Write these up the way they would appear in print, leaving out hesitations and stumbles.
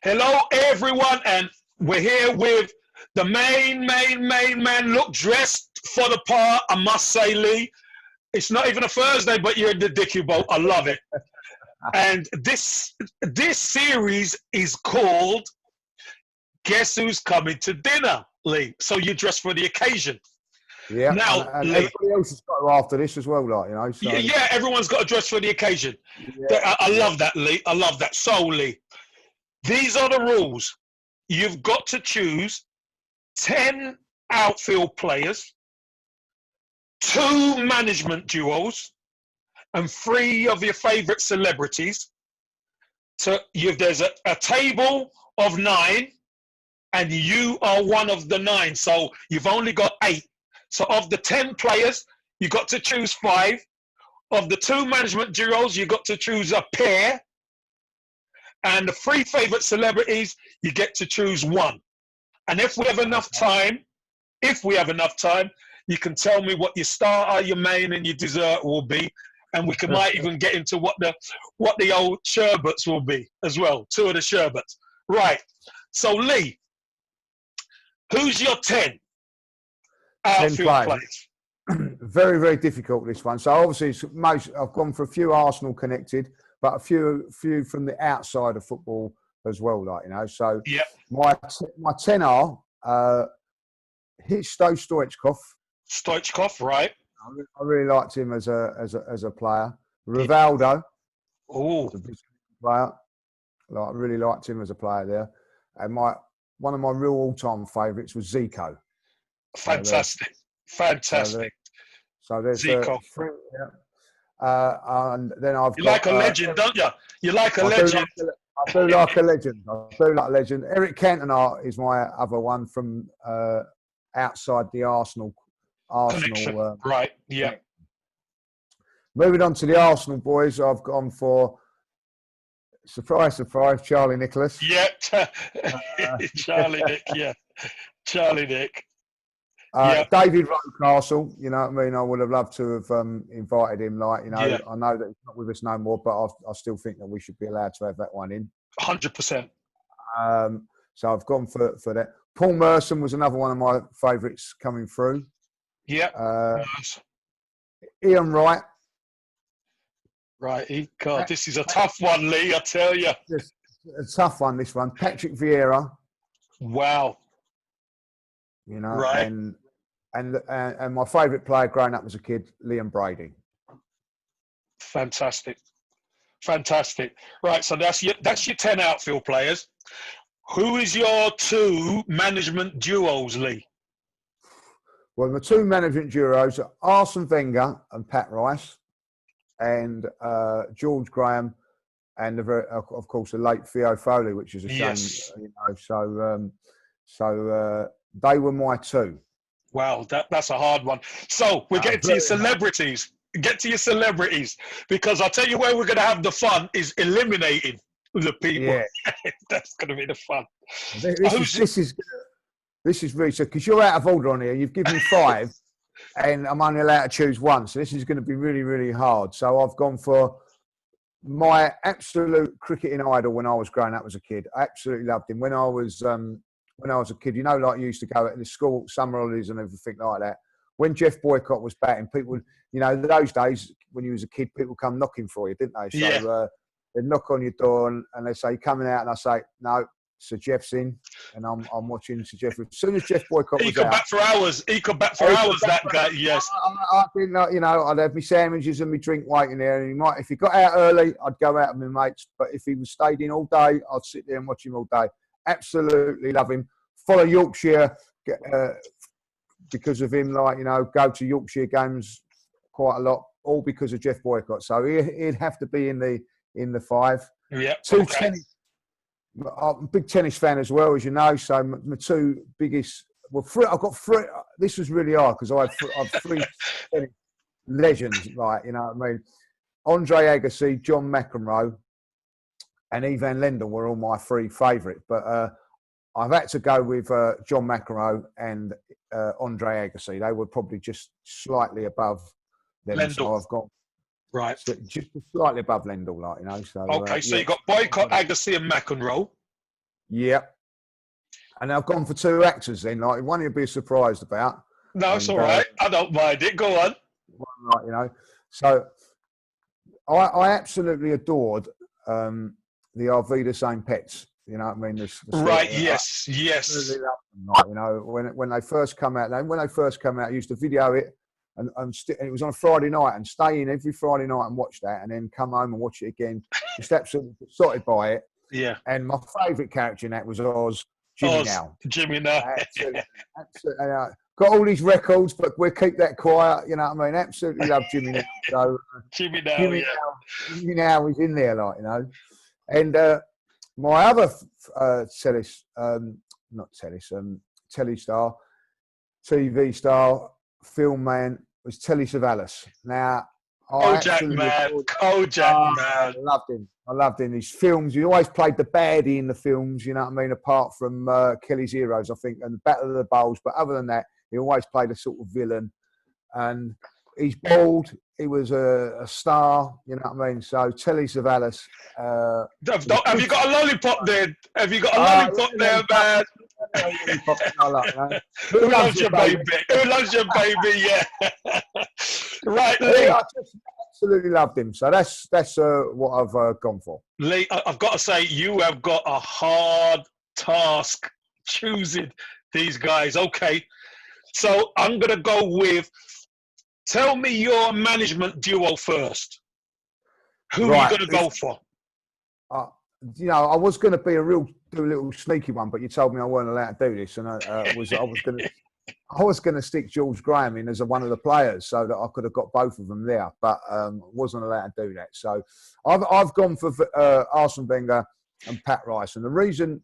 Hello, everyone, and we're here with the main man. Look, dressed for the part, I must say, Lee. It's not even a Thursday, but you're in the Dickie boat. I love it. And this series is called Guess Who's Coming to Dinner, Lee. So you dress for the occasion. Yeah, now, and Lee, everybody else has got to after this as well, like, you know. So. Yeah, everyone's got to dress for the occasion. Yeah, I love that, Lee. I love that. So, Lee, these are the rules. You've got to choose 10 outfield players, 2 management duos, and 3 of your favorite celebrities. There's a table of 9, and you are one of the 9. So you've only got 8. So of the 10 players, you got to choose 5. Of the 2 management duos, you got to choose a pair. And the 3 favorite celebrities, you get to choose 1. And if we have enough time, you can tell me what your starter, your main, and your dessert will be, and we might even get into what the old sherbets will be as well. 2 of the sherbets, right? So Lee, who's your 10 outfield players? Very, very difficult, this one. So obviously, I've gone for a few Arsenal connected, but a few from the outside of football as well, like, you know. So yeah, my 10 are Hristo Stoichkov. Stoichkov, right? I really liked him as a player. Rivaldo, oh, player. Like, I really liked him as a player there. And one of my real all-time favourites was Zico. Fantastic. So there's Zico. 3, yeah. And then I've you got, like a legend, don't you? You like a legend. I do like a legend. Eric Cantona is my other one from outside the Arsenal. Right, yeah. Moving on to the Arsenal boys, I've gone for, surprise, Charlie Nicholas. Yeah, Charlie Nick, yeah. Charlie Nick. David Rocastle, you know what I mean? I would have loved to have invited him, like, you know. Yeah. I know that he's not with us no more, but I still think that we should be allowed to have that one in. 100%. So I've gone for that. Paul Merson was another one of my favourites coming through. Yeah. Nice. Ian Wright. Right. God, this is a tough one, Lee, I tell you. It's a tough one, this one. Patrick Vieira. Wow. You know, right. And my favourite player growing up as a kid, Liam Brady. Fantastic. Right, so that's your 10 outfield players. Who is your 2 management duos, Lee? Well, the 2 management duos are Arsene Wenger and Pat Rice, and George Graham, and of course the late Theo Foley, which is a shame. Yes. You know, so they were my 2. Wow, that's a hard one. So we're getting to your celebrities. Get to your celebrities, because I'll tell you where we're going to have the fun is eliminating the people. Yeah. That's going to be the fun. This is really, so because you're out of order on here. You've given me 5, and I'm only allowed to choose 1. So this is going to be really, really hard. So I've gone for my absolute cricketing idol when I was growing up as a kid. I absolutely loved him when I was a kid. You know, like, you used to go at the school summer holidays and everything like that. When Jeff Boycott was batting, people, you know, those days when you was a kid, people come knocking for you, didn't they? So yeah. They'd knock on your door and they say, coming out, and I say, no, Sir Jeff's in, and I'm watching Sir Jeff. As soon as Jeff Boycott was out, he could bat for hours. That guy, yes. I didn't, you know, I'd have my sandwiches and my drink waiting there, and if he got out early, I'd go out with my mates. But if he was stayed in all day, I'd sit there and watch him all day. Absolutely love him. Follow Yorkshire because of him, like, you know, go to Yorkshire games quite a lot, all because of Jeff Boycott. So he'd have to be in the 5. Yeah. 2 tennis. I'm a big tennis fan as well, as you know. So my 2 biggest, well, 3. I've got 3. This was really hard because I've 3 tennis legends, like, you know what I mean. Andre Agassi, John McEnroe, and Ivan Lendl were all my 3 favourite, but I've had to go with John McEnroe and Andre Agassi. They were probably just slightly above them. Lendl. So I've got right, just slightly above Lendl, like, you know. So okay, so you got Boycott, Agassi, and McEnroe. Yep. And I've gone for two actors then, like one you'd be surprised about. No, it's And, all right. I don't mind it. Go on. one, like, you know, so I absolutely adored the Arvida St. Pets. You know what I mean? Right. Yes. Yes. Absolutely loved them, like, you know, when they first come out, I used to video it, and it was on a Friday night, and stay in every Friday night and watch that, and then come home and watch it again. Just absolutely excited by it. Yeah. And my favourite character in that was Oz, Jimmy Now. Jimmy Now. Absolutely. Got all these records, but we'll keep that quiet. You know what I mean? Absolutely love Jimmy Now. So Jimmy Now. Jimmy Now is in there, like, you know. And my other telestar, TV star, film man was Telly Savalas. Now, Kojak man. I loved him. His films, he always played the baddie in the films, you know what I mean, apart from Kelly's Heroes, I think, and Battle of the Bowls. But other than that, he always played a sort of villain. And he's bald. He was a star, you know what I mean? So Telly Savalas. Have you got a lollipop there? Have you got a lollipop there, man? Who loves your baby? Who loves your baby? Yeah. Right, Lee. I just absolutely loved him. So that's what I've gone for. Lee, I've got to say, you have got a hard task choosing these guys. Okay. So I'm going to go with, tell me your management duo first. Who are you going to go for? You know, I was going to do a little sneaky one, but you told me I weren't allowed to do this, and I was going to stick George Graham in as one of the players, so that I could have got both of them there, but wasn't allowed to do that. So I've gone for Arsene Wenger and Pat Rice, and the reason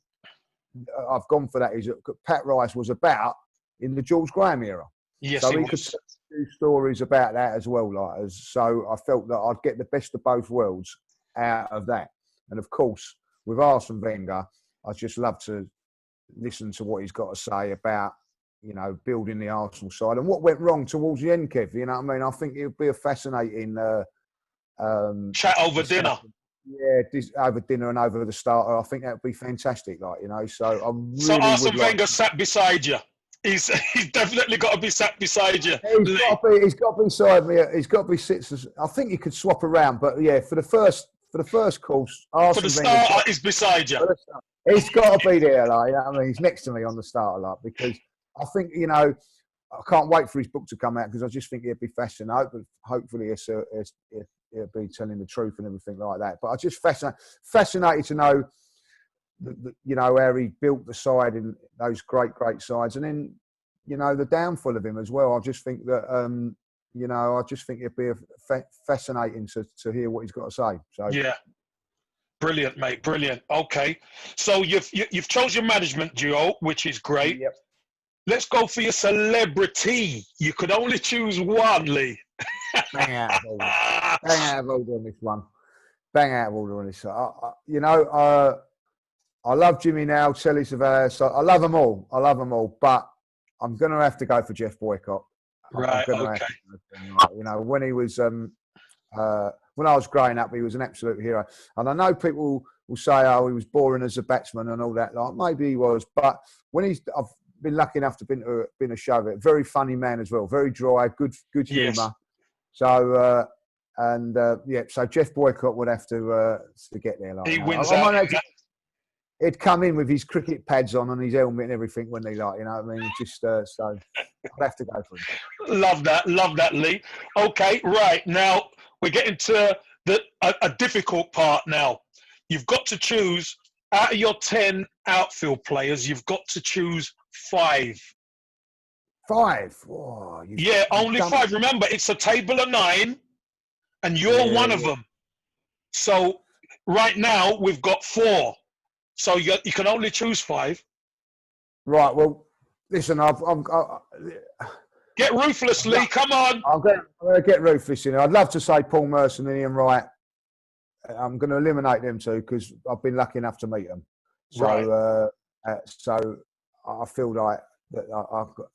I've gone for that is that Pat Rice was about in the George Graham era. Yes, so he could do stories about that as well. So I felt that I'd get the best of both worlds out of that. And of course, with Arsene Wenger, I just love to listen to what he's got to say about, you know, building the Arsenal side and what went wrong towards the end, Kev. You know what I mean? I think it would be a fascinating chat over dinner. Yeah, over dinner and over the starter. I think that would be fantastic. Like, you know, so Arsene Wenger sat beside you. He's definitely got to be sat beside you. He's got to be beside me. He's got to be sits. I think you could swap around, but yeah, for the first course, Arsene for the starter is beside you. He's got to be there, like, you know what I mean, he's next to me on the starter, like, because I think, you know, I can't wait for his book to come out because I just think it'd be fascinating. But hopefully, it'll be telling the truth and everything like that. But I just fascinated to know, you know, how he built the side in those great sides, and then, you know, the downfall of him as well. I just think that, you know, I just think it'd be fascinating to hear what he's got to say. So yeah, brilliant, mate, brilliant. Okay, so you've chose your management duo, which is great. Yep. Let's go for your celebrity. You could only choose one, Lee. Bang out of order on this one. Bang out of order on this. You know, I love Jimmy Now, Telly Savalas. I love them all. But I'm going to have to go for Jeff Boycott. Right. Okay. You know, when he was, when I was growing up, he was an absolute hero. And I know people will say, "Oh, he was boring as a batsman and all that." Like, maybe he was, but I've been lucky enough to been a show of it. Very funny man as well. Very dry, good humour. Yes. So so Jeff Boycott would have to get there. Like, he wins out. He'd come in with his cricket pads on and his helmet and everything, wouldn't he? Like, you know what I mean? Just so I'd have to go for him. Love that, Lee. Okay, right now we're getting to a difficult part. Now you've got to choose out of your 10 outfield players. You've got to choose 5. 5. Oh, yeah, only 5. Remember, it's a table of 9, and you're one of them. So right now we've got 4. So you can only choose 5. Right. Well, listen, get ruthless, Lee. Come on. I'm going to get ruthless. You know, I'd love to say Paul Merson and Ian Wright. I'm going to eliminate them two because I've been lucky enough to meet them. So, right. So I feel like that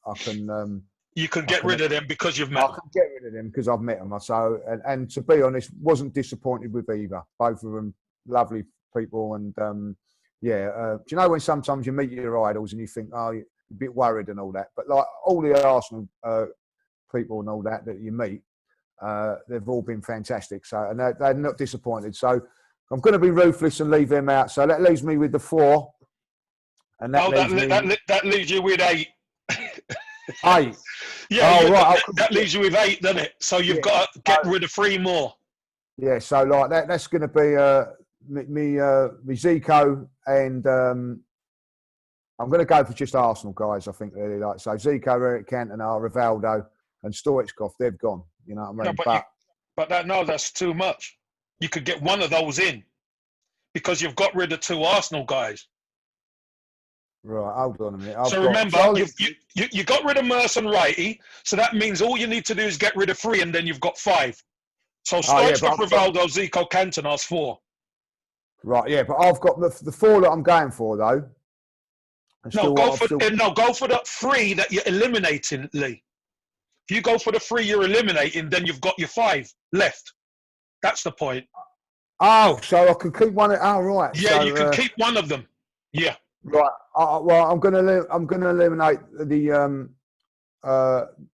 I can. You can get rid of them because you've met them. I can get rid of them because I've met them. So, and to be honest, wasn't disappointed with either. Both of them lovely people, and yeah. Do you know when sometimes you meet your idols and you think, oh, you're a bit worried and all that, but like all the Arsenal people and all that you meet, they've all been fantastic. So and they're not disappointed. So I'm going to be ruthless and leave them out. So that leaves me with the 4, and that leaves me that leaves you with 8. 8. Yeah, oh, right. that leaves you with 8, doesn't it? So you've got to get rid of 3 more. Yeah, so like that's going to be me Zico, and I'm going to go for just Arsenal guys. I think really like so Zico, Eric Cantona, Rivaldo, and Stoichkov. They've gone. You know what I mean? No, that's too much. You could get one of those in because you've got rid of 2 Arsenal guys. Right, hold on a minute. Remember, you got rid of Merson Righty, so that means all you need to do is get rid of 3, and then you've got 5. So Stoichkov, Rivaldo, Zico, Cantona's 4. Right, yeah, but I've got the 4 that I'm going for though. Go for the 3 that you're eliminating, Lee. If you go for the 3 you're eliminating, then you've got your 5 left. That's the point. Oh, so I can keep one. Right. Yeah, so, you can keep one of them. Yeah. Right. Well, I'm going to eliminate the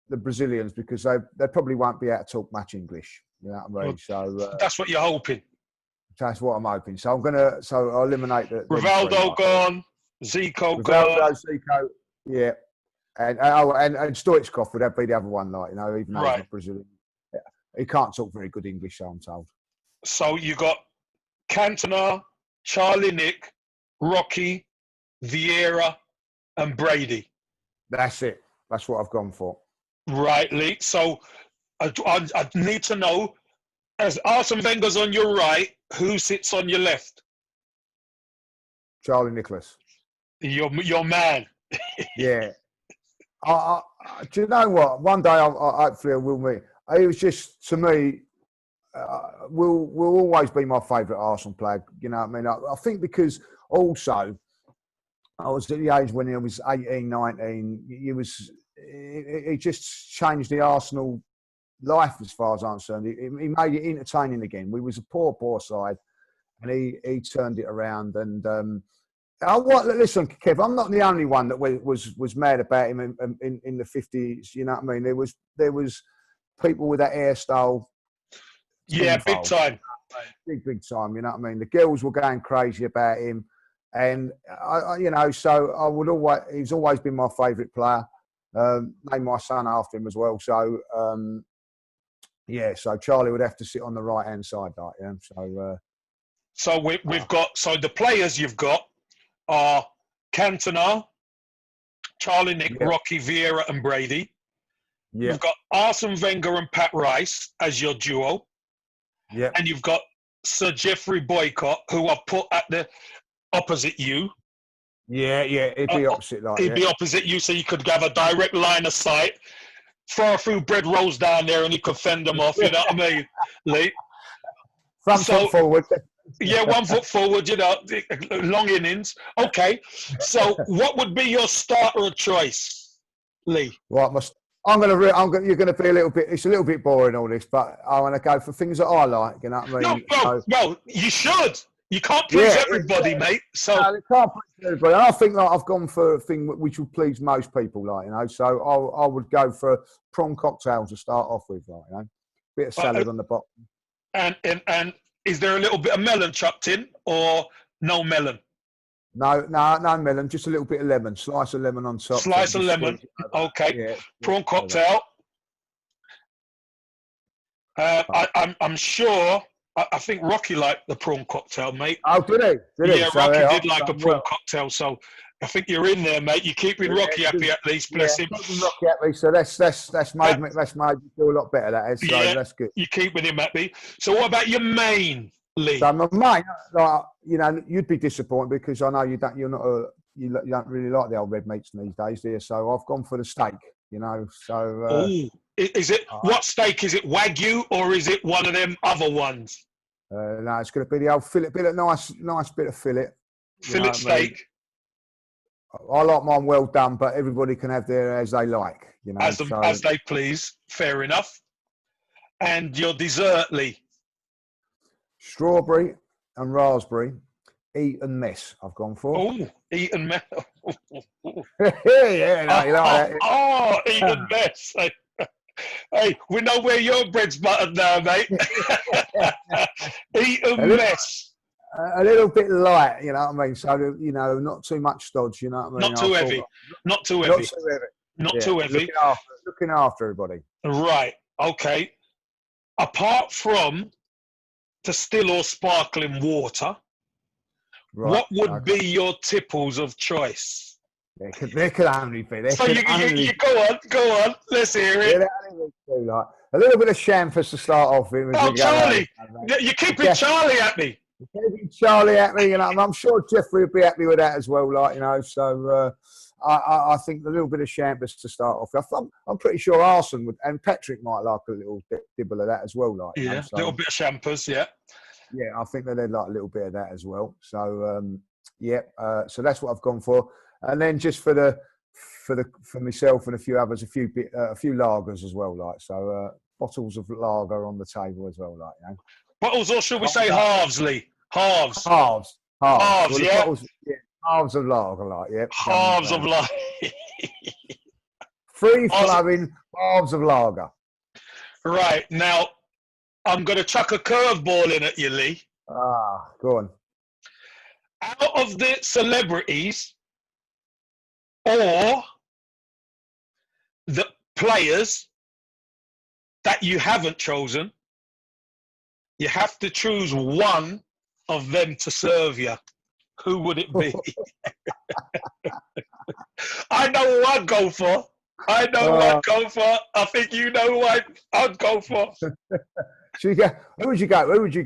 Brazilians because they probably won't be able to talk much English. You know what I mean? So that's what you're hoping. That's what I'm hoping. So I'll eliminate the Rivaldo gone, Zico gone. Zico, yeah, and Stoichkov would be the other one, like even though he's not Brazilian. Yeah. He can't talk very good English, so I'm told. So you got Cantona, Charlie Nick, Rocky, Vieira, and Brady. That's it. That's what I've gone for. Right, Lee. So I need to know, as Arsene Wenger's on your right, who sits on your left? Charlie Nicholas. Your man. Yeah. Do you know what? One day I hopefully I will meet. It was just, to me, will always be my favourite Arsenal player. You know what I mean? I think because also I was at the age when he was 18, 19. He just changed the Arsenal life as far as I'm concerned. He made it entertaining again. We was a poor side, and he turned it around. And listen, Kev, I'm not the only one that was mad about him in the 50s. You know what I mean? There was people with that hairstyle. Yeah, big time. Big time. You know what I mean? The girls were going crazy about him, and so I would always. He's always been my favourite player. Named my son after him as well. So so Charlie would have to sit on the right hand side, like So we've got the players you've got are Cantona, Charlie Nick, Rocky, Vieira, and Brady. Yeah. You've got Arsene Wenger and Pat Rice as your duo. Yeah. And you've got Sir Geoffrey Boycott, who I put at the opposite you. Yeah, he'd be opposite. He'd be opposite you, so you could have a direct line of sight. Throw a few bread rolls down there, and he could fend them off. You know what I mean, Lee? Front foot forward. Yeah, 1 foot forward. Long innings. Okay. So, what would be your starter of choice, Lee? Right, you're gonna be a little bit. It's a little bit boring all this, but I want to go for things that I like. You know what I mean? No, you should. You can't please everybody, mate. So you can't please everybody. And I think I've gone for a thing which will please most people, So I would go for prawn cocktail to start off with, bit of salad on the bottom. And is there a little bit of melon chucked in, or no melon? No melon. Just a little bit of lemon. Slice of lemon on top. Slice of lemon. Okay. Yeah, prawn cocktail. I'm sure. I think Rocky liked the prawn cocktail, mate. Oh, did he? Yeah, so Rocky did like a prawn cocktail, so I think you're in there, mate. You're keeping Rocky happy at least, bless him. Rocky happy, so that's made me feel a lot better. That is, so that's good. You're keeping him happy. So what about your main, Lee? So my main, you'd be disappointed because I know you don't really like the old red meats these days, do you? So I've gone for the steak. So. Is it what steak? Is it Wagyu or is it one of them other ones? No, it's going to be the old fillet, nice bit of fillet. Fillet steak. I like mine well done, but everybody can have theirs as they like. As they please. Fair enough. And your dessert, Lee? Strawberry and raspberry Eton Mess. I've gone for. Oh, Eton Mess. Yeah, no, you like that. Oh, Eton Mess. Hey, we know where your bread's buttered now, mate. Eton Mess. A little bit light, you know what I mean? So, you know, not too much stodge, you know what I mean? Not too heavy. Not too Not heavy. too heavy. Not Yeah, too heavy. Looking after everybody. Right. Okay. Apart from still or sparkling water, Right. what would be your tipples of choice? They could only be. So you go on. Let's hear it. Like, a little bit of champers to start off with. Oh, Charlie. You're keeping Charlie at me. Charlie at me, you know. I'm sure Jeffrey would be happy with that as well, like, you know. So I think a little bit of champers to start off with. I'm pretty sure Arson would, and Patrick might like a little dibble of that as well, like. Yeah, so, a little bit of champers, yeah. Yeah, I think that they'd like a little bit of that as well. So so that's what I've gone for, and then just for myself and a few others, a few lagers as well, like, so bottles of lager on the table as well, like, you know. Bottles, or should we say halves, Lee? Halves. Halves, well, yeah. Bottles, yeah. Halves of lager, like, yeah. Halves of lager. Free flowing halves of lager. Right, now I'm going to chuck a curveball in at you, Lee. Go on. Out of the celebrities or the players that you haven't chosen, you have to choose one of them to serve you. Who would it be? I know who I'd go for. I think you know who I'd go for. Should we go? Who would you go? Would you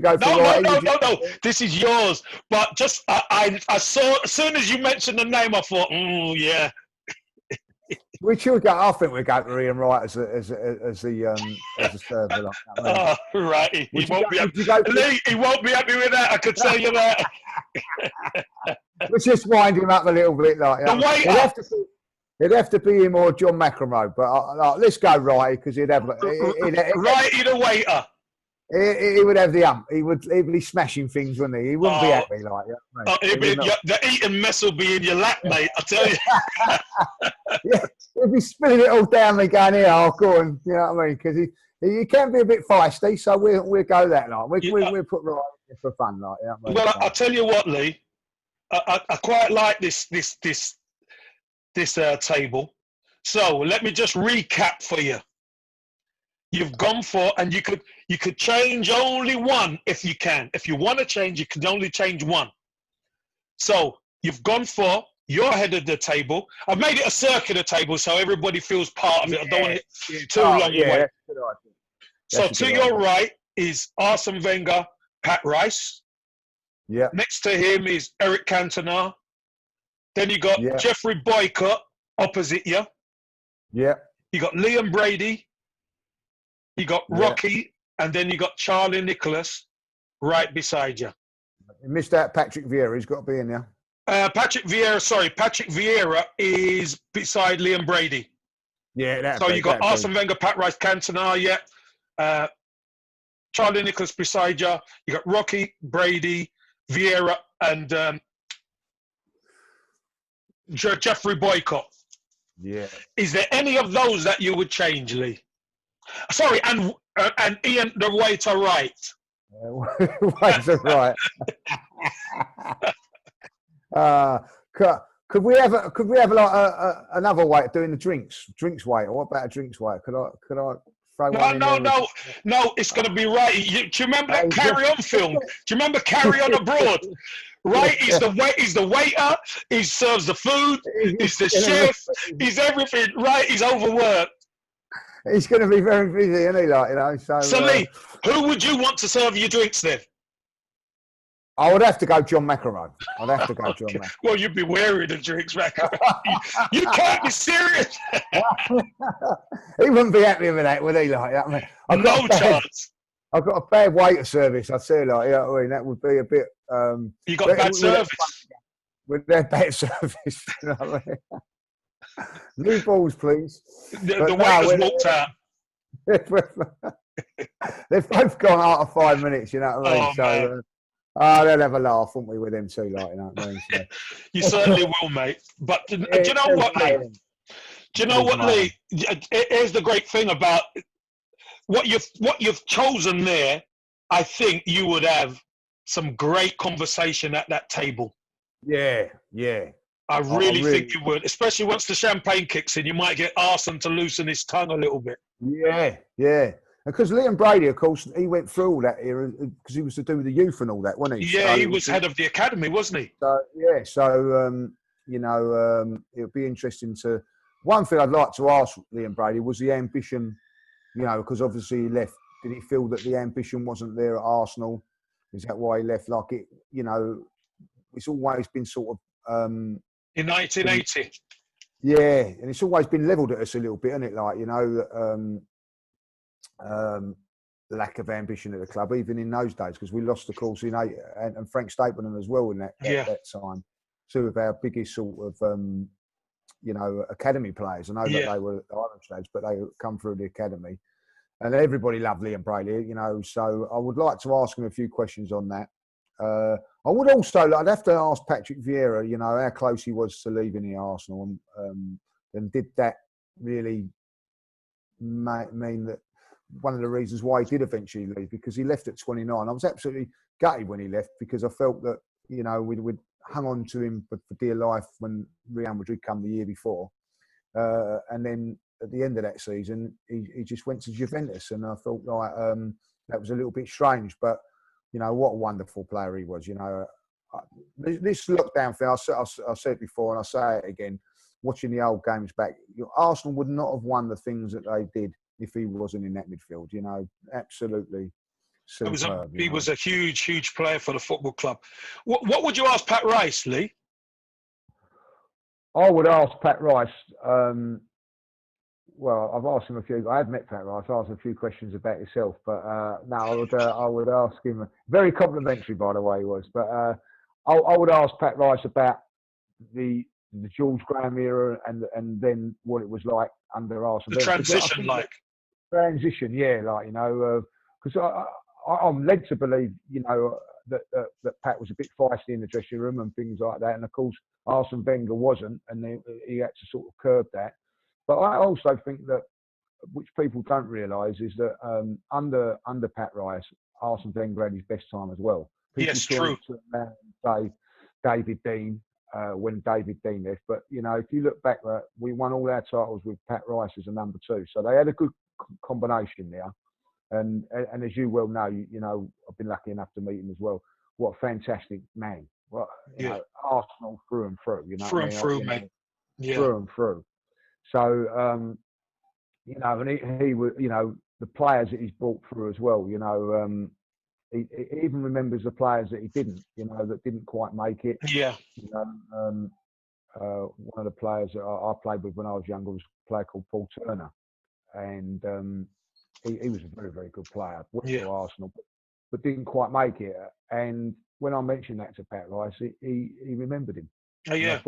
go for? No. This is yours. But just I saw, as soon as you mentioned the name, I thought, yeah. We should go. I think we go to Ian Wright as a server. Like that, right. He won't be happy with that. I could tell you that. Let's just wind him up a little bit, like, you know. The waiter. It'd have to be him or John McEnroe, but let's go Righty, because he'd have Righty the waiter. He would have the hump. He'd be smashing things, wouldn't he? He wouldn't be happy, like, the eating mess will be in your lap, mate. I tell you. Yeah, he'd be spilling it all down me, going, here, I'll go on. You know what I mean? Because he can be a bit feisty, so we'll go that night. We'll put Righty in for fun, like. You know what I mean? Well, I'll tell you what, Lee. I quite like this table. So let me just recap for you. You've gone for, and you could change only one if you can. If you want to change, you can only change one. So you've gone for your head of the table. I've made it a circular table so everybody feels part of it. I don't want it too long away. So to your right is Arsene Wenger, Pat Rice. Yeah. Next to him is Eric Cantona. Then you got Jeffrey Boycott opposite you. Yeah. You got Liam Brady. You got Rocky, and then you got Charlie Nicholas right beside you. You missed out Patrick Vieira. He's got to be in there. Patrick Vieira is beside Liam Brady. Yeah. So you got Arsene Wenger, Pat Rice, Cantona, Charlie Nicholas beside you. You got Rocky, Brady, Vieira, and Jeffrey Boycott. Yeah. Is there any of those that you would change, Lee? Sorry, and Ian the waiter, right? Waiter, right. Could we have like another waiter doing the drinks waiter? What about a drinks waiter? Could I throw one in there? No. It's going to be right. Do you remember that Carry On film? Do you remember Carry On Abroad? Right, he's the waiter. He serves the food. He's the chef. He's everything. Right, he's overworked. He's going to be very busy, isn't he? Like, you know. So Lee, who would you want to serve your drinks then? I would have to go John McEnroe. I'd have to go John McEnroe. Well, you'd be wearing the drinks, McEnroe. You can't be serious. He wouldn't be happy with that, would he? Like, I mean, no chance. I've got a bad waiter service. I'd say, like, yeah, I mean, that would be a bit. You got bad service. With their bad service, you know what I mean? New balls, please. The waiters walked out. They've both gone out of 5 minutes, you know what I mean? Oh, they'll have a laugh, won't we, with them too, like, you know what I mean? So, You certainly will, mate. But do yeah, you know what, Lee? Do you know Lose what, Lee? Here's the great thing about what you've chosen there. I think you would have some great conversation at that table. Yeah, yeah. I really think you would, especially once the champagne kicks in. You might get Arsene to loosen his tongue a little bit. Yeah, yeah. Because Liam Brady, of course, he went through all that era because he was to do with the youth and all that, wasn't he? Yeah, so he was head of the academy, wasn't he? So yeah, so you know, it'll be interesting to. One thing I'd like to ask Liam Brady was the ambition, you know, because obviously he left. Did he feel that the ambition wasn't there at Arsenal? Is that why he left? Like it, you know, it's always been sort of. In 1980. Yeah, and it's always been levelled at us a little bit, isn't it? Like, you know, the lack of ambition at the club, even in those days, because we lost, of course, in 8 and Frank Stapleton as well in that time. Two of our biggest sort of, you know, academy players. I know that they were Irish lads, but they come through the academy. And everybody loved Liam Brady, you know, so I would like to ask him a few questions on that. I would also, I'd have to ask Patrick Vieira, you know, how close he was to leaving the Arsenal, and did that really mean that one of the reasons why he did eventually leave, because he left at 29. I was absolutely gutted when he left because I felt that, you know, we'd hung on to him for dear life when Real Madrid come the year before. And then at the end of that season, he just went to Juventus, and I felt like that was a little bit strange, but you know, what a wonderful player he was. You know, this lockdown thing, I said it before and I say it again, watching the old games back, Arsenal would not have won the things that they did if he wasn't in that midfield. You know, absolutely superb. He was a huge, huge player for the football club. What would you ask Pat Rice, Lee? I would ask Pat Rice, well, I've asked him a few. I have met Pat Rice. I asked him a few questions about yourself, but no, I would ask him. Very complimentary, by the way, he was. But I would ask Pat Rice about the George Graham era and then what it was like under Arsenal. The transition, transition, yeah, like, you know, because I'm led to believe, you know, that Pat was a bit feisty in the dressing room and things like that, and of course Arsene Wenger wasn't, and he had to sort of curb that. But I also think that, which people don't realise, is that under Pat Rice, Arsene Wenger had his best time as well. People true. Say David Dean when David Dean left, but you know, if you look back, we won all our titles with Pat Rice as a number 2, so they had a good combination there. And as you well know, you know, I've been lucky enough to meet him as well. What a fantastic man! What, you know, Arsenal through and through. You know, through and through, mate. Yeah, through and through. So, you know, and he was, you know, the players that he's brought through as well, you know, he even remembers the players that he didn't, you know, that didn't quite make it. Yeah. You know, one of the players that I played with when I was younger was a player called Paul Turner. And he was a very, very good player, went to Arsenal, but didn't quite make it. And when I mentioned that to Pat Rice, he remembered him. Oh, yeah.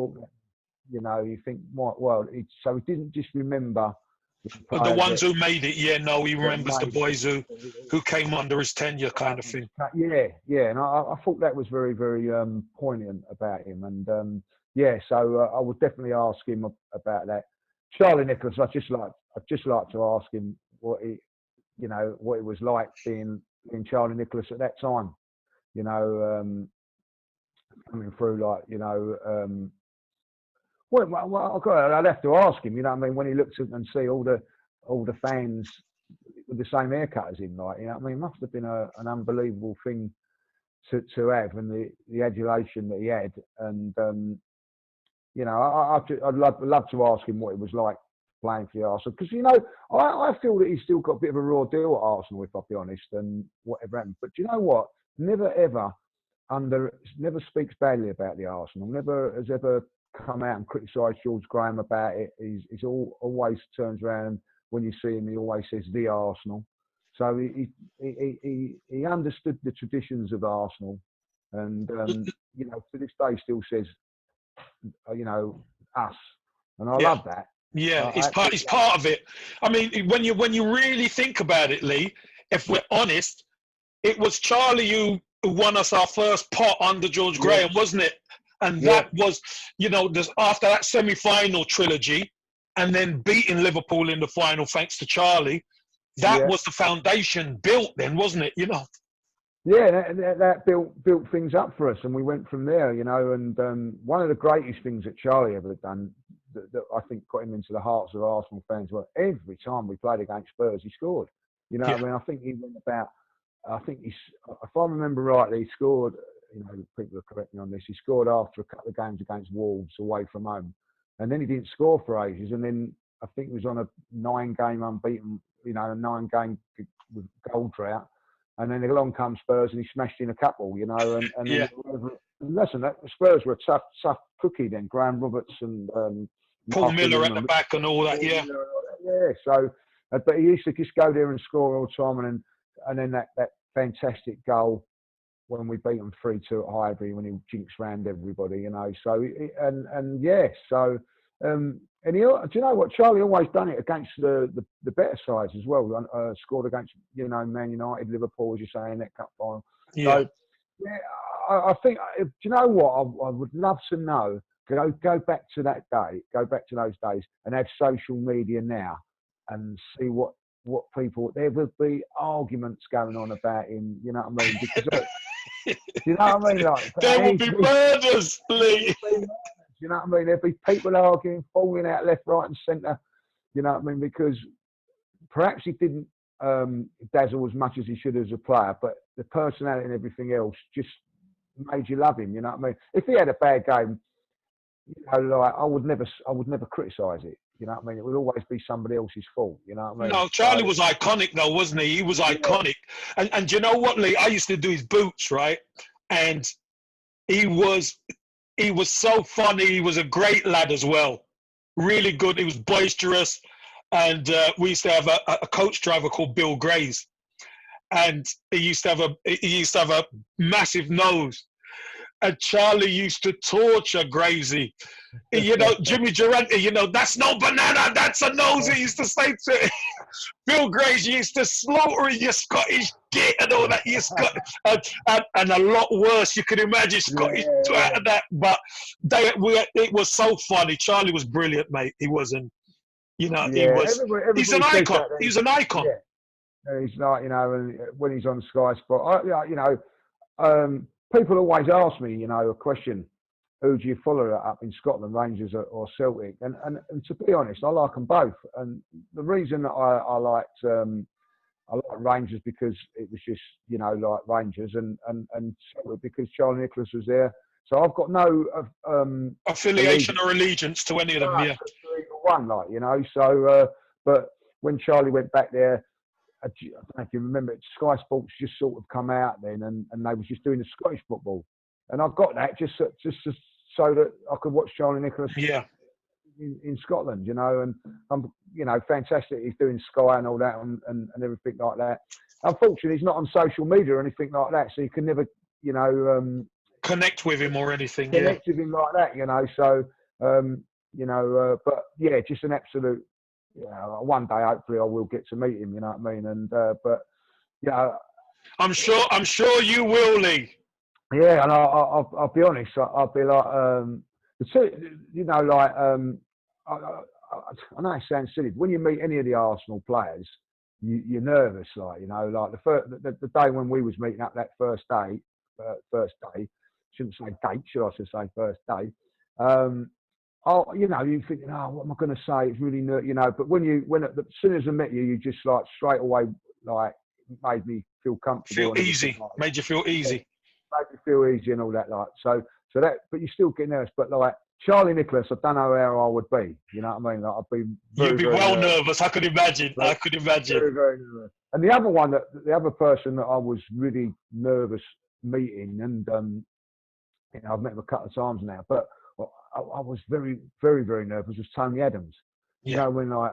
You know, you think, well, so he didn't just remember the ones who made it. Yeah, no, he remembers the boys who came under his tenure, kind of thing. Yeah, and I thought that was very, very poignant about him. And yeah, so I would definitely ask him about that. Charlie Nicholas, I'd just like to ask him what it was like being Charlie Nicholas at that time. You know, coming through, like, you know. Well, I'd have to ask him. You know what I mean? When he looks at and see all the fans with the same haircut as him, like, you know what I mean? It must have been an unbelievable thing to have, and the adulation that he had. And you know, I'd love to ask him what it was like playing for the Arsenal, because, you know, I feel that he's still got a bit of a raw deal at Arsenal, if I'll be honest, and whatever happened. But do you know what? Never speaks badly about the Arsenal. Never has ever come out and criticised George Graham about it. He's always turns around, when you see him, he always says the Arsenal. So he understood the traditions of Arsenal, and you know, to this day still says, you know, us, and I love that. Yeah, he's part of it. I mean, when you really think about it, Lee, if we're honest, it was Charlie who who won us our first pot under George Graham, wasn't it? And that was, you know, after that semi-final trilogy, and then beating Liverpool in the final thanks to Charlie, that was the foundation built then, wasn't it? You know. Yeah, that built things up for us, and we went from there, you know. And one of the greatest things that Charlie ever done, that I think got him into the hearts of Arsenal fans, was every time we played against Spurs, he scored. You know, I mean, I think he went about. I think if I remember rightly, he scored. You know, people will correct me on this. He scored after a couple of games against Wolves away from home, and then he didn't score for ages. And then I think he was on a 9-game unbeaten, you know, a 9-game with goal drought. And then along comes Spurs, and he smashed in a couple, you know. And then listen, the Spurs were a tough cookie then. Graham Roberts and Paul Miller at the back and all that, yeah. So, but he used to just go there and score all the time, and then that fantastic goal when we beat them 3-2 at Highbury when he jinxed round everybody, you know. So and he, do you know what? Charlie always done it against the better sides as well. Scored against, you know, Man United, Liverpool, as you say, in that cup final. Yeah. So, yeah, I think, do you know what? I would love to know. Go back to that day. Go back to those days and have social media now and see what people. There would be arguments going on about him. You know what I mean? Because you know what I mean? Like, there would be murders, Lee. You know what I mean? There'd be people arguing, falling out left, right, and centre. You know what I mean? Because perhaps he didn't dazzle as much as he should as a player, but the personality and everything else just made you love him. You know what I mean? If he had a bad game, you know, like I would never criticise it. You know what I mean? It would always be somebody else's fault. You know what I mean? No, Charlie was iconic though, wasn't he? He was iconic. And you know what, Lee? I used to do his boots, right? And he was so funny. He was a great lad as well. Really good. He was boisterous. And we used to have a coach driver called Bill Grays. And he used to have a massive nose. And Charlie used to torture Grazy. You know, Jimmy Durante, you know, that's no banana, that's a nose, he used to say to him. Bill Grazy used to slaughter your Scottish git and all that. And a lot worse, you could imagine Scottish twat and that. But it was so funny. Charlie was brilliant, mate. He wasn't, you know, he was. He's an icon. He's an icon. Yeah. He's like, you know, and when he's on Sky Sport, you know, people always ask me, you know, a question: who do you follow up in Scotland, Rangers or Celtic? And to be honest, I like them both. And the reason that I liked Rangers because it was just, you know, like Rangers, and Celtic because Charlie Nicholas was there. So I've got no affiliation or allegiance to any of them. Yeah, one, like, you know. So, but when Charlie went back there, I don't know if you remember, Sky Sports just sort of come out then, and they was just doing the Scottish football, and I got that just so that I could watch Charlie Nicholas in Scotland, you know, and you know, fantastic. He's doing Sky and all that, and everything like that. Unfortunately, he's not on social media or anything like that, so you can never, you know, connect with him or anything. Connect with him like that, you know. So, you know, but yeah, just an absolute. Yeah, one day hopefully I will get to meet him. You know what I mean? And but yeah, I'm sure you will, Lee. Yeah, and I'll be honest. I'll be like, you know, like I know it sounds silly, but when you meet any of the Arsenal players, you're nervous, like, you know, like the day when we was meeting up that first day, shouldn't say date, should I should say first day. Oh, you know, you think, oh, what am I going to say? It's really, you know. But as soon as I met you, you just like straight away, like, made me feel comfortable. Feel easy. Like, made you feel easy. Made me feel easy and all that, like. So that, but you still get nervous. But like Charlie Nicholas, I don't know how I would be. You know what I mean? Like, I'd be. You'd be well nervous. I could imagine. I could imagine. Very, very nervous. And the other person that I was really nervous meeting, and you know, I've met him a couple of times now, but. I was very, very, very nervous. Was Tony Adams. You know, when like,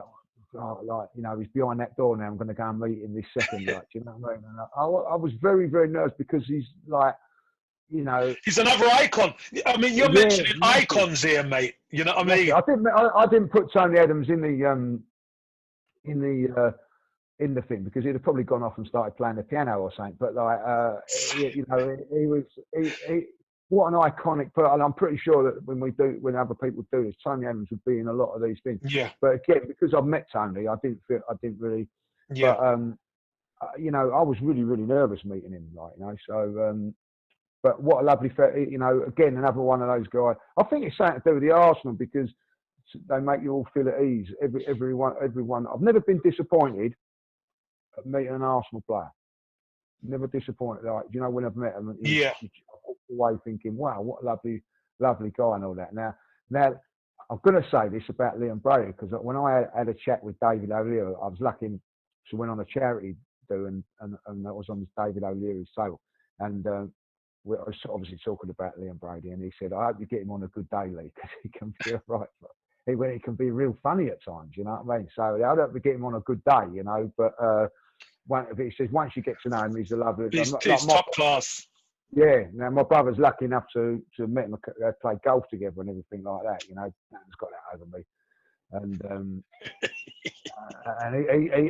you know, he's behind that door now. I'm going to go and meet him this second. Like, you know what I mean? And I was very, very nervous because he's like, you know, he's another icon. I mean, you're mentioning icons here, mate. You know what I mean? I didn't put Tony Adams in the in the thing because he'd have probably gone off and started playing the piano or something. But like, you know, he was what an iconic person. I'm pretty sure that when other people do this, Tony Evans would be in a lot of these things. Yeah. But again, because I've met Tony, I didn't really. Yeah. But you know, I was really, really nervous meeting him. Like, you know, so. But what a lovely, you know, again, another one of those guys. I think it's something to do with the Arsenal because they make you all feel at ease. Everyone. I've never been disappointed at meeting an Arsenal player. Never disappointed. Like, you know, when I've met him, Yeah. I walk away thinking, wow, what a lovely guy and all that. Now, I'm going to say this about Liam Brady because when I had a chat with David O'Leary, I was lucky to went on a charity do and that was on David O'Leary's table. And I was obviously talking about Liam Brady, and he said, "I hope you get him on a good day, Lee, because he can be right. He can be real funny at times, you know what I mean? So I hope we get him on a good day, you know. But he says once you get to know him, he's a lovely. He's top class. Yeah. Now my brother's lucky enough to meet him, play golf together and everything like that. You know, he's got that over me, and and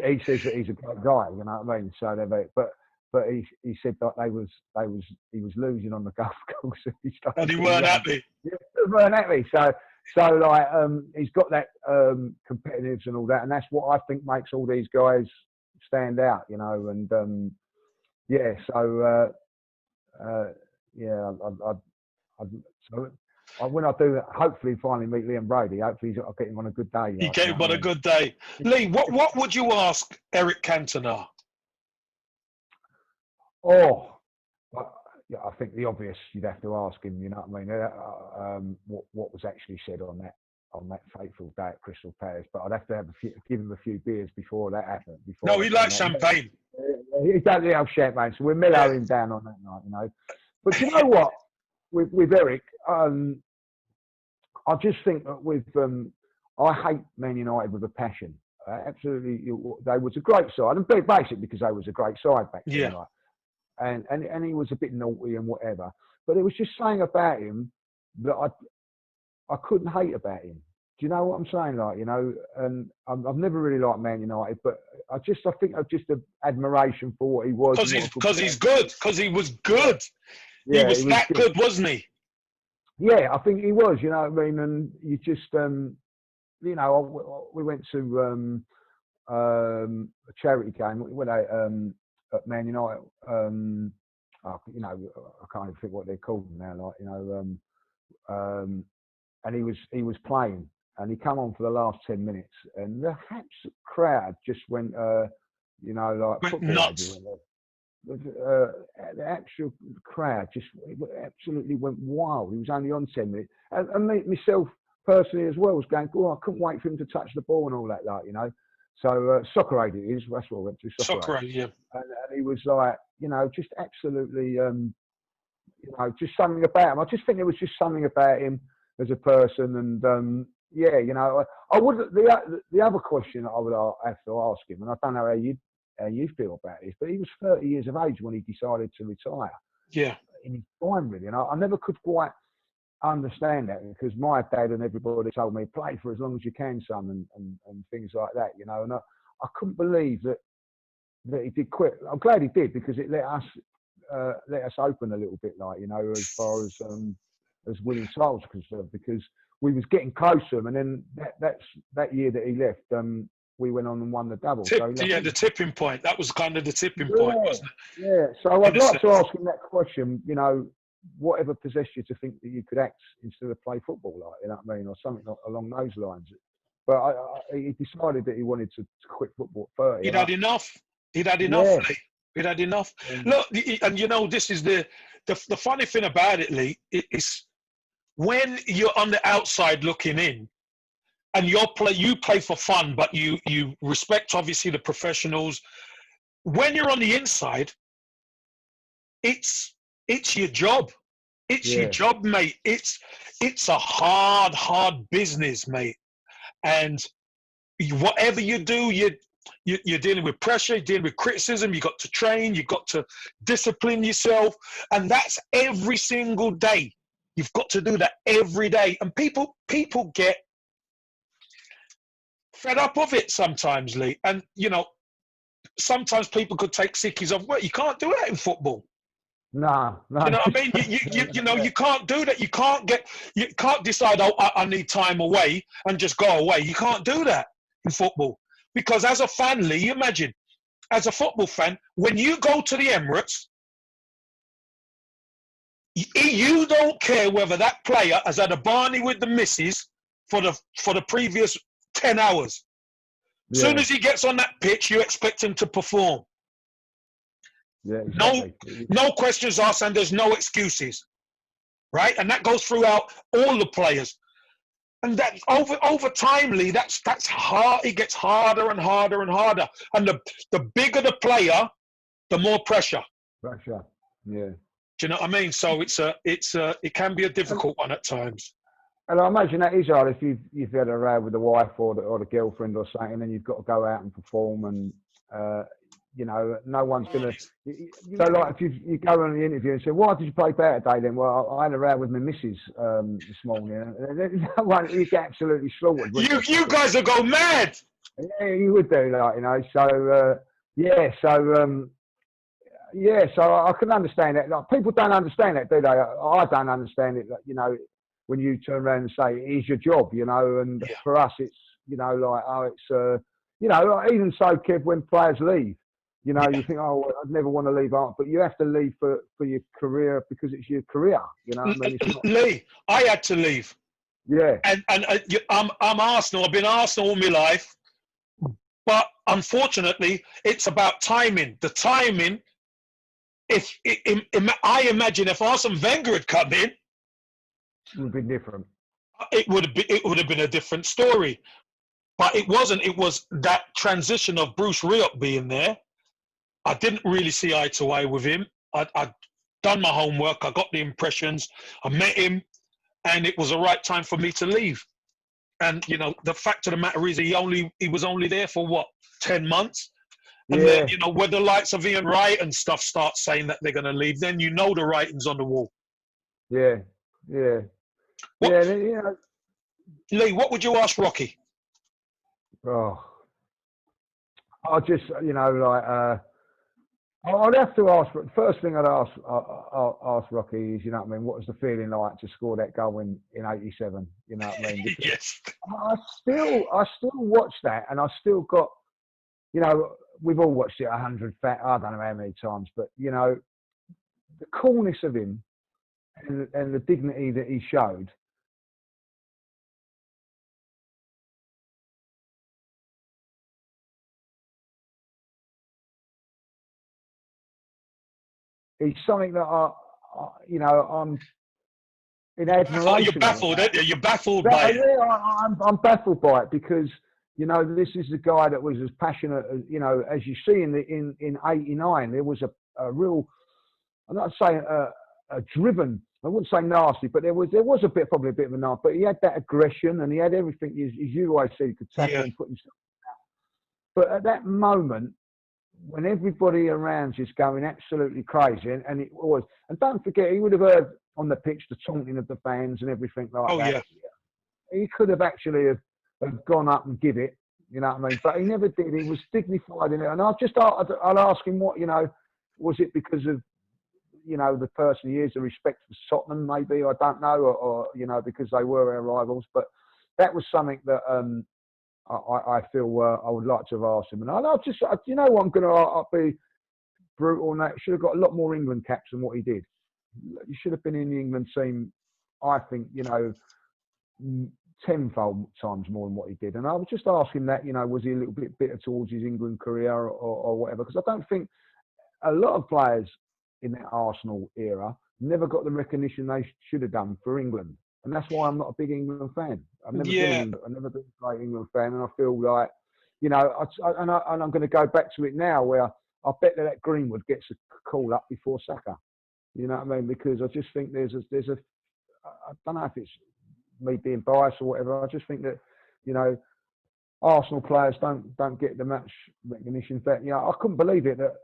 he says that he's a great guy, you know what I mean? So But he said that he was losing on the golf course and he weren't happy. Yeah, he weren't happy. So like he's got that competitiveness and all that, and that's what I think makes all these guys stand out, you know. And yeah, so yeah, so when I do hopefully finally meet Liam Brady, hopefully I'll get him on a good day. You get him on a good day. Lee, what would you ask Eric Cantona? Oh, yeah, I think the obvious you'd have to ask him. You know what I mean? What was actually said on that fateful day at Crystal Palace? But I'd have to give him a few beers before that happened. No, he likes champagne. He doesn't have champagne, so we're mellowing him down on that night, you know. But you know what? With Eric, I just think that I hate Man United with a passion. Absolutely, they was a great side, and basically because they was a great side back then. Yeah. Like, and he was a bit naughty and whatever, but there was just something about him that I couldn't hate about him. Do you know what I'm saying? Like, you know, and I've never really liked Man United, but I think I've just an admiration for what he was. Because he's good. Because he was good. Yeah, he was that good, wasn't he? Yeah, I think he was. You know what I mean? And you just, you know, we went to a charity game. We went at Man United, you know, I can't even think what they're called now. Like, you know, and he was playing, and he come on for the last 10 minutes, and the crowd just went, you know, like went nuts. The actual crowd just absolutely went wild. He was only on 10 minutes, and myself personally as well was going, oh, I couldn't wait for him to touch the ball and all that, like, you know. So Soccer Aid it is. That's what I went to. Soccer Aid, yeah. And he was like, you know, just absolutely, you know, just something about him. I just think there was just something about him as a person. And yeah, you know, I would. The other question I would have to ask him, and I don't know how you feel about this, but he was 30 years of age when he decided to retire. Yeah. In his prime, really. And I never could quite understand that because my dad and everybody told me play for as long as you can, son, and things like that, you know. And I couldn't believe that he did quit. I'm glad he did because it let us open a little bit, like, you know, as far as winning titles concerned, because we was getting closer, and then that year that he left, we went on and won the double. The tipping point. That was kind of the tipping point, wasn't it? Yeah. So I'd like to ask him that question, you know, whatever possessed you to think that you could act instead of play football, like, you know what I mean, or something along those lines. But he decided that he wanted to quit football at 30. He'd had enough. He'd had enough, yeah. Lee. He'd had enough. Look, and you know, this is the funny thing about it, Lee, is when you're on the outside looking in, and you play for fun, but you respect obviously the professionals. When you're on the inside, it's your job. It's your job, mate. It's a hard business, mate. And whatever you do, you're dealing with pressure, you're dealing with criticism. You got to train, you got to discipline yourself, and that's every single day. You've got to do that every day, and people get fed up of it sometimes, Lee. And you know, sometimes people could take sickies off work. You can't do that in football. No, no. You know what I mean? You know, you can't do that. You can't decide, oh, I need time away and just go away. You can't do that in football. Because as a fan, Lee, you imagine, as a football fan, when you go to the Emirates, you don't care whether that player has had a Barney with the missus for the previous 10 hours. As soon as he gets on that pitch, you expect him to perform. Yeah, exactly. No questions asked, and there's no excuses, right? And that goes throughout all the players. And that over time, Lee, that's hard. It gets harder and harder and harder. And the bigger the player, the more pressure. Pressure, yeah. Do you know what I mean? So it can be a difficult one at times. And I imagine that is hard if you've had a row with the wife or the girlfriend or something, and you've got to go out and perform, and you know, no one's gonna. So like, if you go on the interview and say, "Why did you play better today?" Then, well, I had a row with my missus this morning. You get absolutely slaughtered. You guys will go mad. Yeah, you would do, like, you know. So so I can understand that. Like, people don't understand that, do they? I don't understand it. You know, when you turn around and say it is your job, you know, and for us, it's, you know, like, oh, it's you know, even so, Kev, when players leave, you know, you think, oh, I'd never want to leave art, but you have to leave for your career because it's your career, you know what I mean? Lee, I had to leave. Yeah. And I'm Arsenal. I've been Arsenal all my life, but unfortunately, it's about timing. The timing. I imagine if Arsene Wenger had come in, it would be different. It would have been a different story. But it wasn't. It was that transition of Bruce Rioch being there. I didn't really see eye to eye with him. I'd done my homework. I got the impressions. I met him, and it was the right time for me to leave. And, you know, the fact of the matter is he was only there for, what, 10 months? And then, you know, when the likes of Ian Wright and stuff start saying that they're going to leave, then you know the writing's on the wall. Yeah. Lee, what would you ask Rocky? Oh, I just, you know, like, I'd have to ask. First thing I'd ask Rocky is, you know what I mean, what was the feeling like to score that goal in '87? You know what I mean? Yes. I still watch that, and I still got, you know, we've all watched it 100. I don't know how many times, but, you know, the coolness of him and the dignity that he showed. It's something that you know, I'm in admiration. You're baffled, aren't you? You're baffled by it. Yeah, I'm baffled by it because, you know, this is the guy that was as passionate as, you know, as you see in '89. There was a real, I'm not saying a driven. I wouldn't say nasty, but there was probably a bit of a nasty. But he had that aggression and he had everything. As you always said, he could tackle and put himself out. But at that moment, when everybody around is going absolutely crazy, and it was, and don't forget, he would have heard on the pitch the taunting of the fans and everything like that. Yeah. He could have actually have gone up and give it, you know what I mean? But he never did. He was dignified in it. And I'd ask him, what, you know, was it because of, you know, the person he is, the respect for Tottenham, maybe, I don't know, or you know, because they were our rivals. But that was something that I feel I would like to have asked him. And you know what, I'm going to be brutal on that. Should have got a lot more England caps than what he did. He should have been in the England team, I think, you know, tenfold times more than what he did. And I would just ask him that, you know, was he a little bit bitter towards his England career or whatever? Because I don't think a lot of players in that Arsenal era never got the recognition they should have done for England. And that's why I'm not a big England fan. I've never been a great England fan. And I feel like, you know, and I'm going to go back to it now where I bet that Greenwood gets a call up before Saka. You know what I mean? Because I just think there's a I don't know if it's me being biased or whatever. I just think that, you know, Arsenal players don't get the match recognition. But, you know, I couldn't believe it that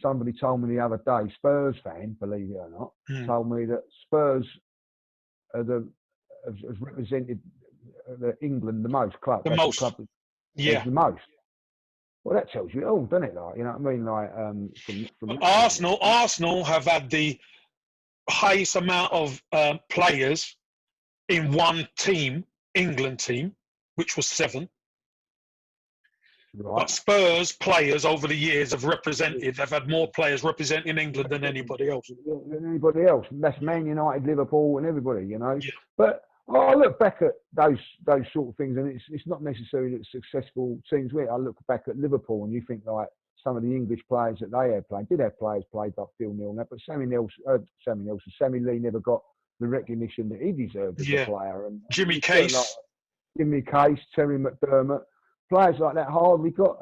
somebody told me the other day, Spurs fan, believe it or not, told me that Spurs has represented England the most. The most. The most. Well, that tells you it all, doesn't it? Like, you know what I mean? Like, from that point of view. Arsenal have had the highest amount of players in one team, England team, which was 7. Right. But Spurs players over the years have had more players representing England than anybody else. Than anybody else. That's Man United, Liverpool, and everybody, you know. Yeah. But I look back at those sort of things, and it's not necessarily that successful teams win. I look back at Liverpool, and you think like some of the English players that they had played, did have players played like Phil Neal, but Sammy Lee never got the recognition that he deserved as a player. And Jimmy Case, like Jimmy Case, Terry McDermott, players like that hardly got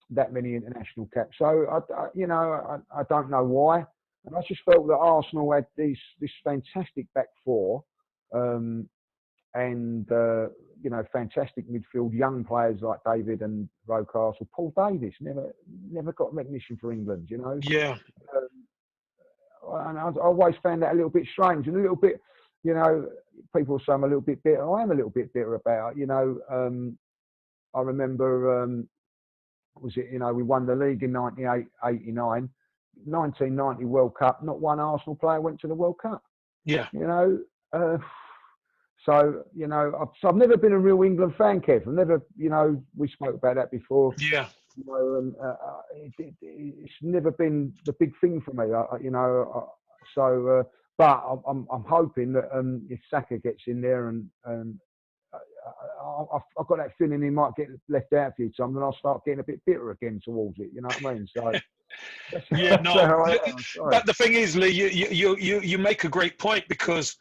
that many international caps. So I don't know why. And I just felt that Arsenal had this fantastic back four, and fantastic midfield, young players like David and Rocastle. Paul Davis never got recognition for England, you know. Yeah. And I always found that a little bit strange and a little bit, you know, people say I'm a little bit bitter. I am a little bit bitter about it, you know. I remember, we won the league in 1989. 1990 World Cup, not one Arsenal player went to the World Cup. Yeah. You know, so, you know, I've never been a real England fan, Kev. I've never, you know, we spoke about that before. Yeah. You know, it's never been the big thing for me, but I'm hoping that if Saka gets in there and I've got that feeling he might get left out a few times, and I'll start getting a bit bitter again towards it. You know what I mean? So yeah, no. But the thing is, Lee, you make a great point, because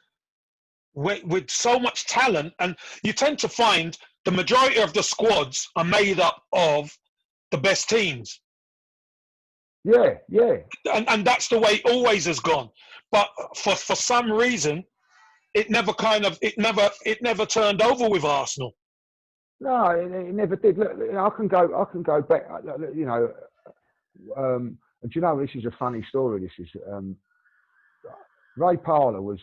with so much talent, and you tend to find the majority of the squads are made up of the best teams. Yeah, yeah. And that's the way it always has gone. But for some reason, it never turned over with Arsenal. No, it never did. Look, I can go back. You know, and do you know, this is a funny story. This is Ray Parlour was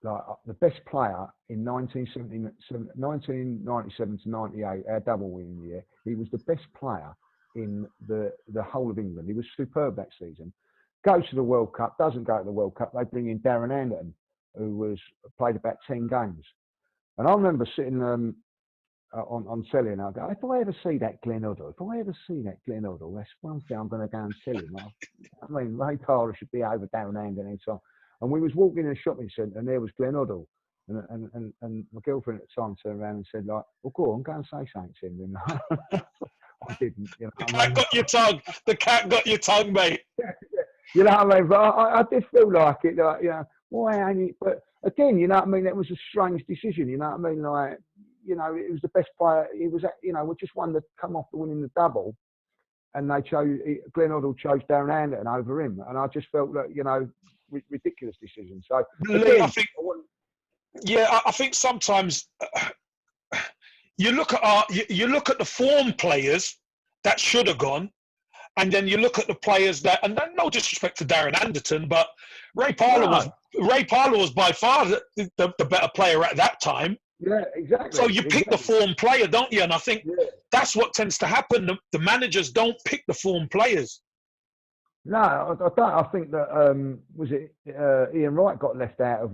like the best player in 1997 to 98, our double winning year. He was the best player in the whole of England. He was superb that season. Goes to the World Cup, doesn't go to the World Cup. They bring in Darren Anderton, who played about 10 games. And I remember sitting on telly, and I go, if I ever see that Glenn Hoddle, that's one thing I'm going to go and tell him. I mean, Ray Parlour should be over Darren Anderton any time. And we was walking in a shopping centre, and there was Glenn Hoddle. And my girlfriend at the time turned around and said, like, well, go on, go and say something to him. I didn't. You know, the cat got your tongue. The cat got your tongue, mate. You know what I mean? But I did feel like it, like, you know, why ain't it? But again, you know what I mean? That was a strange decision, you know what I mean? Like, you know, it was the best player. He was, you know, we just won the come off the winning the double, and Glenn Hoddle chose Darren Anderton over him, and I just felt that, you know, ridiculous decision. So again, I think sometimes you look at the form players that should have gone, and then you look at the players that, and then no disrespect to Darren Anderton, but Ray Parlour was by far the better player at that time. Yeah, exactly. So you pick the form player, don't you? And I think that's what tends to happen. The managers don't pick the form players. No, I don't. I think that was it. Ian Wright got left out of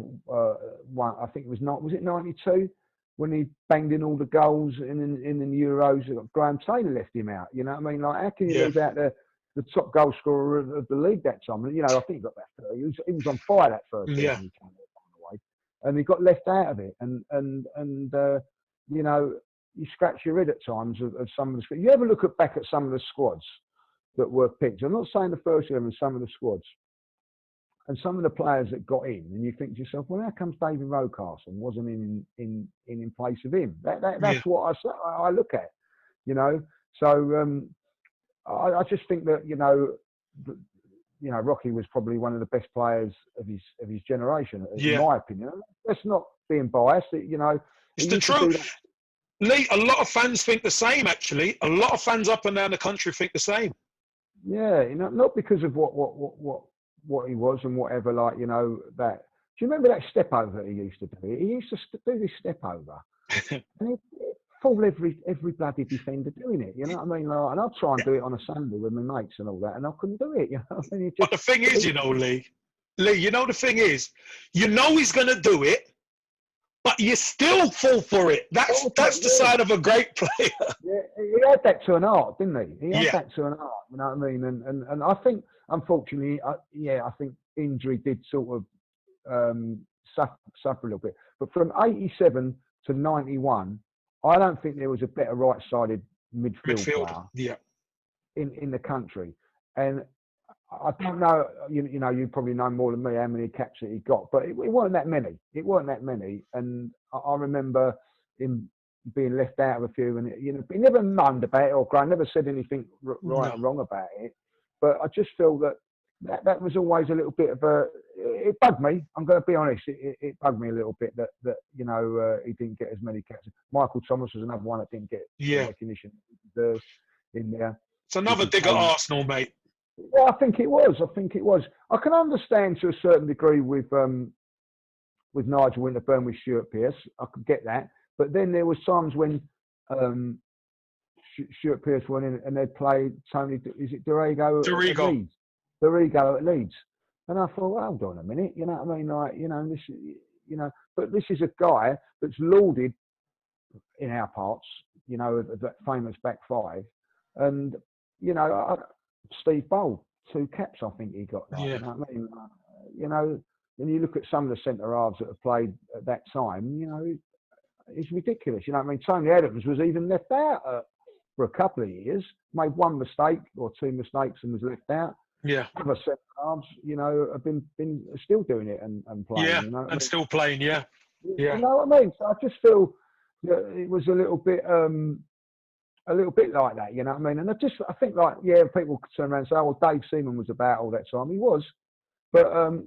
one. I think it was not. Was it 92 when he banged in all the goals in the Euros? Graham Taylor left him out. You know what I mean? Like, how can you leave out the top goal scorer of the league that time? You know, I think he got that. He was on fire that first season. And he got left out of it. And you know, you scratch your head at times of some of the. You ever look back at some of the squads that were picked? I'm not saying the first 11, some of the squads, and some of the players that got in, and you think to yourself, well, how comes David Rocastle wasn't in place of him? That's what I look at, you know. So I just think that, you know, Rocky was probably one of the best players of his generation, in my opinion. That's not being biased, you know. It's the truth. Lee, a lot of fans think the same, actually. A lot of fans up and down the country think the same. Yeah, you know, not because of what he was and whatever, like, you know, that. Do you remember that step over he used to do? He used to do this step over. And pull every bloody defender doing it. You know what I mean? Like, and I'll try and do it on a Sunday with my mates and all that, and I couldn't do it. You know what I mean? But the thing is, you know, Lee, you know the thing is, you know he's going to do it, but you still fall for it. That's the side of a great player. Yeah, he had that to an art, didn't he? He had Yeah. that to an art. You know what I mean? And I think, unfortunately, I think injury did sort of suffer a little bit. But from 87 to 91, I don't think there was a better right-sided midfield player Yeah. in the country. And I don't know, you know, you probably know more than me how many caps that he got, but it weren't that many. It weren't that many. And I remember him being left out of a few, and you know, he never moaned about it or cried, never said anything right or wrong about it. But I just feel that was always a little bit of it bugged me. I'm going to be honest. It bugged me a little bit that you know, he didn't get as many caps. Michael Thomas was another one that didn't get recognition in there. It's another dig at Arsenal, mate. Yeah, I think it was. I can understand to a certain degree with Nigel Winterburn, with Stuart Pearce. I could get that. But then there was times when Stuart Pearce went in and they'd played Tony, is it Dorigo? Dorigo. Dorigo at Leeds. And I thought, well, hold on a minute. You know what I mean? Like, you know, but this is a guy that's lauded in our parts, you know, that famous back five. And, you know, Steve Bold, 2 caps, I think he got. Like, yeah. You know what I mean? You know, when you look at some of the centre halves that have played at that time, you know, it's ridiculous. You know what I mean? Tony Adams was even left out for a couple of years, made 1 mistake or 2 mistakes and was left out. Yeah. Other centre halves, you know, have been still doing it and playing. Yeah, you know and still playing. Yeah. You know what I mean? So I just feel that it was a little bit like that, you know what I mean? And I think like, yeah, people could turn around and say, oh, well, Dave Seaman was about all that time. He was. But,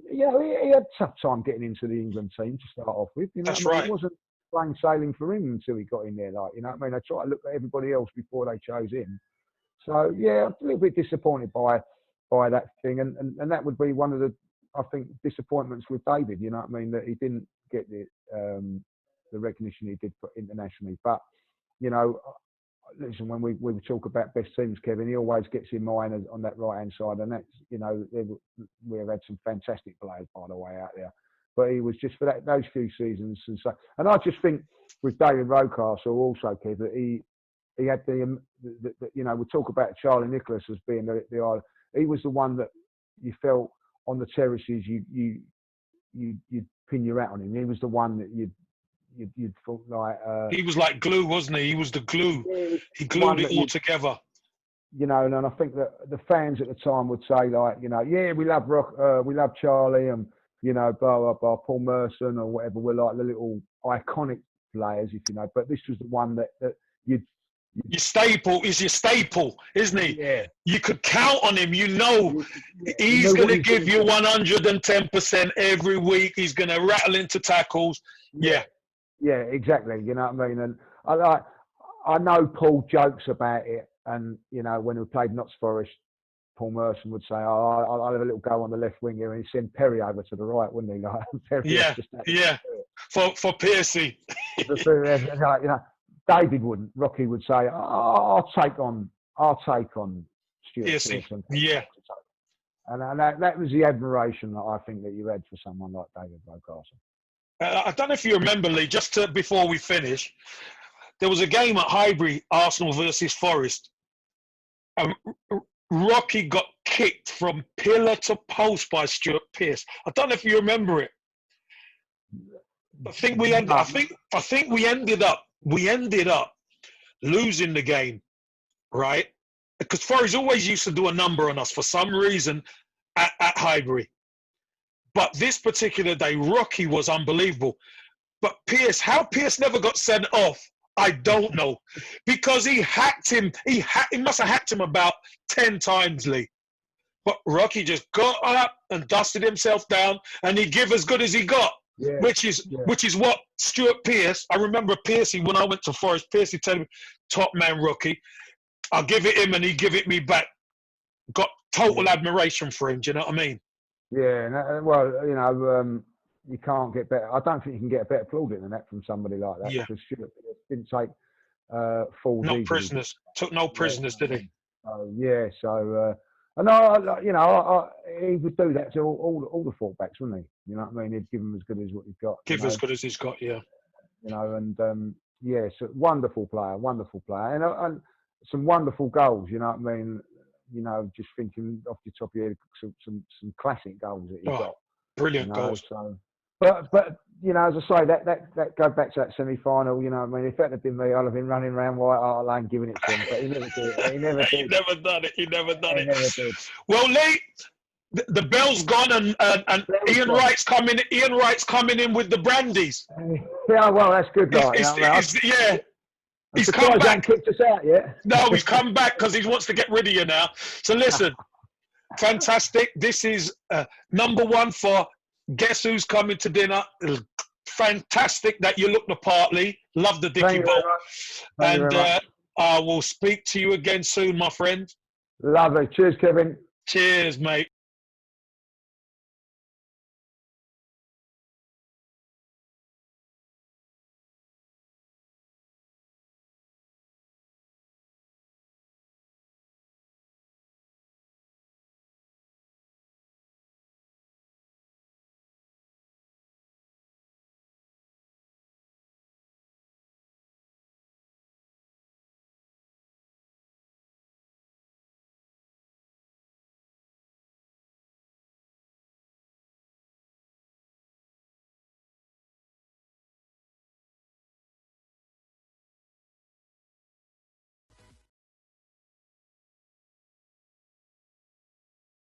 you know, he had a tough time getting into the England team to start off with. You know That's what I mean? right. It wasn't plain sailing for him until he got in there, like, you know what I mean? They tried to look at everybody else before they chose him. So, yeah, I'm a little bit disappointed by that thing. And that would be one of the, I think, disappointments with David, you know what I mean? That he didn't get the recognition he did internationally. But, you know, listen, when we talk about best teams, Kevin, he always gets in mind on that right hand side, and that's, you know, we have had some fantastic players, by the way, out there. But he was just for those few seasons, and I just think with David Rocastle also, Kev, that he had the you know, we talk about Charlie Nicholas as being the he was the one that you felt on the terraces you'd pin your hat on him. He was the one that you'd feel like he was like glue, wasn't he? He was the glue. Yeah, he glued it all together. You know, and I think that the fans at the time would say, like, you know, yeah, we love we love Charlie, and you know, blah blah blah, Paul Merson or whatever. We're like the little iconic players, if you know. But this was the one that you'd your staple, isn't he? Yeah. You could count on him. You know, he's going to give you 110% every week. He's going to rattle into tackles. Yeah. Yeah, exactly. You know what I mean? And I know Paul jokes about it, and you know, when we played Notts Forest, Paul Merson would say, "Oh, I'll have a little go on the left wing here," and he'd send Perry over to the right, wouldn't he? Like, yeah. For Piercy. You know, David wouldn't. Rocky would say, "Oh, I'll take on Stuart Piercy." Pearson. Yeah. And that was the admiration that I think that you had for someone like David Rocastle. I don't know if you remember, Lee, before we finish, there was a game at Highbury, Arsenal versus Forest. Rocky got kicked from pillar to post by Stuart Pearce. I don't know if you remember it. I think we ended up losing the game, right? Because Forest always used to do a number on us for some reason at Highbury. But this particular day, Rocky was unbelievable. But how Pearce never got sent off, I don't know. Because he hacked him. He must have hacked him about 10 times, Lee. But Rocky just got up and dusted himself down, and he gave as good as he got. Yeah, which is what Stuart Pearce, I remember Piercy, when I went to Forest, Piercy told me, top man Rocky, I'll give it him and he give it me back. Got total admiration for him, do you know what I mean? Yeah, well, you know, you can't get better. I don't think you can get a better plaudit than that from somebody like that. Yeah. Because Stuart didn't take falls No easily. prisoners. Took no prisoners, did he? Yeah, so and he would do that to all the fullbacks, wouldn't he? You know what I mean? He'd give them as good as what he's got. Give as good as he's got, yeah. You know, and yeah, so wonderful player, and some wonderful goals. You know what I mean? You know, just thinking off the top of your head, some classic goals that he got. Brilliant goals. So, but you know, as I say, that go back to that semi-final. You know what I mean? If that had been me, I'd have been running around White Hart Lane giving it to him. But he never did. He never did. He never done it. He never done it. Never did. Well, Lee, the bell's gone, and Ian Wright's coming. Ian Wright's coming in with the brandies. Yeah, well, that's good, guy. Yeah. He's come back. Kicked us out yet? No, he's come back because he wants to get rid of you now. So listen, fantastic. This is number one for Guess Who's Coming to Dinner. Fantastic that you look the part, Lee. Love the Dicky Bolt. And I will speak to you again soon, my friend. Lovely. Cheers, Kevin. Cheers, mate.